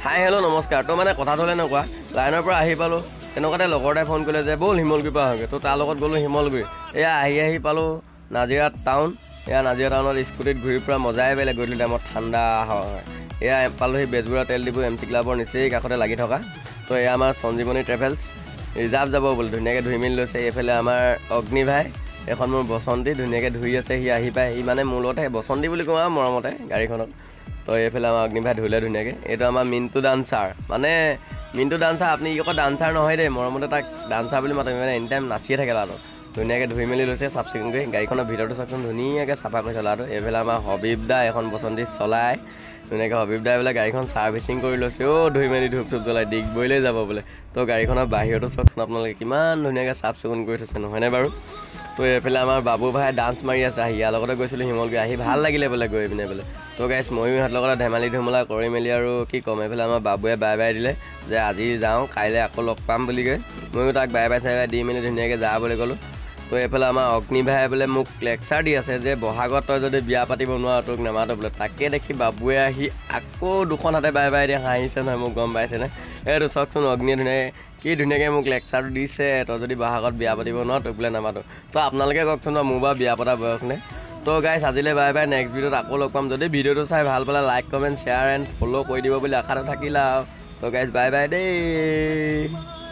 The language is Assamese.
হাই হেল্ল' নমস্কাৰ। তো মানে কথাটো হ'লে এনেকুৱা, লাইনৰ পৰা আহি পালোঁ, তেনেকুৱাতে লগৰ এটাই ফোন কৰিলে যে ব'ল শিমলগুৰিৰ পৰা আহোঁগৈ। তো তাৰ লগত গ'লোঁ শিমলগুৰি। এয়া আহি পালোঁ নাজিৰা টাউন। এয়া নাজিৰা টাউনত স্কুটিত ঘূৰি ফুৰা মজাই বেলেগ। গধূলি টাইমত ঠাণ্ডা হয়। এয়া পালোঁহি বেজবৰুৱা তেল ডিপু MC ক্লাবৰ নিচেই কাষতে লাগি থকা। তো এয়া আমাৰ সঞ্জীৱনী ট্ৰেভেলছ ৰিজাৰ্ভ যাব বুলি ধুনীয়াকৈ ধুই মেলি লৈছে। এইফালে আমাৰ অগ্নি ভাই, এখন মোৰ বসন্তী ধুনীয়াকৈ ধুই আছে। সি আহি পাই, সি মানে মোৰ লগতে বসন্তী বুলি কওঁ আৰু মৰমতে গাড়ীখনত। তো এইফালে আমাৰ অগ্নি ভাই ধুলে ধুনীয়াকৈ। এইটো আমাৰ মিণ্টু ডান্সাৰ, মানে মিণ্টু ডান্সাৰ। আপুনি ই আকৌ ডান্সাৰ নহয় দেই, মৰমতে তাক ডান্সাৰ বুলি মাতিম, মানে এনি টাইম নাচিয়ে থাকে ল'ৰাটো। ধুনীয়াকৈ ধুই মেলি লৈছে চাফ চিকুণ কৰি। গাড়ীখনৰ ভিতৰটো চাওকচোন, ধুনীয়াকৈ চাফা কৰিছে ল'ৰাটো। এইফালে আমাৰ হবিব দা এখন বসন্তী চলাই ধুনীয়াকৈ। হবিব দাই বোলে গাড়ীখন ছাৰ্ভিচিং কৰি লৈছে। ধুই মেলি ধূপ চুপ জ্বলাই ডিগবৈলৈ যাব বোলে। তো গাড়ীখনৰ বাহিৰতো চাওকচোন আপোনালোকে, কিমান ধুনীয়াকৈ চাফ চিকুণ কৰি থৈছে, নহয়নে বাৰু? তো এইফালে আমাৰ বাবু ভাই ডান্স মাৰি আছে। ইয়াৰ লগতে গৈছিলোঁ শিমলগুৰি, আহি ভাল লাগিলে বোলে গৈ পিনে বোলে। তো গাইছ ময়ো ইহঁতৰ লগতে ধেমালি ধুমলা কৰি মেলি আৰু কি ক'ম। এইফালে আমাৰ বাবুৱে বাই বাই দিলে যে আজি যাওঁ, কাইলৈ আকৌ লগ পাম বুলি কৈ। ময়ো তাক বাই বাই চাই বাই দি মেলি ধুনীয়াকৈ যা বুলি ক'লোঁ। তো এইফালে আমাৰ অগ্নি ভাই বোলে মোক লেকচাৰ দি আছে যে বহাগত তই যদি বিয়া পাতিব নোৱাৰ তোক নেমাতো বোলে। তাকে দেখি বাবুৱে আহি আকৌ দুখন হাতে বাই বাই দিয়ে হাঁহিছে নহয়, মোক গম পাইছেনে? এইটো চাওকচোন, অগ্নিয়ে কি ধুনীয়াকৈ মোক লেকচাৰটো দিছে, তই যদি বহাগত বিয়া পাতিব নোৱাৰ তোক বোলে নামাতো। তো আপোনালোকে কওকচোন বাৰু, মোৰ বাৰু বিয়া পতা বয়স নে? তো গাইছ আজিলৈ বাই বাই, নেক্সট ভিডিঅ'ত আকৌ লগ পাম। যদি ভিডিঅ'টো চাই ভাল পালে like comment share and follow' কৰি দিব বুলি আশাটো থাকিলে আৰু। তো গাইছ বাই বাই দেই।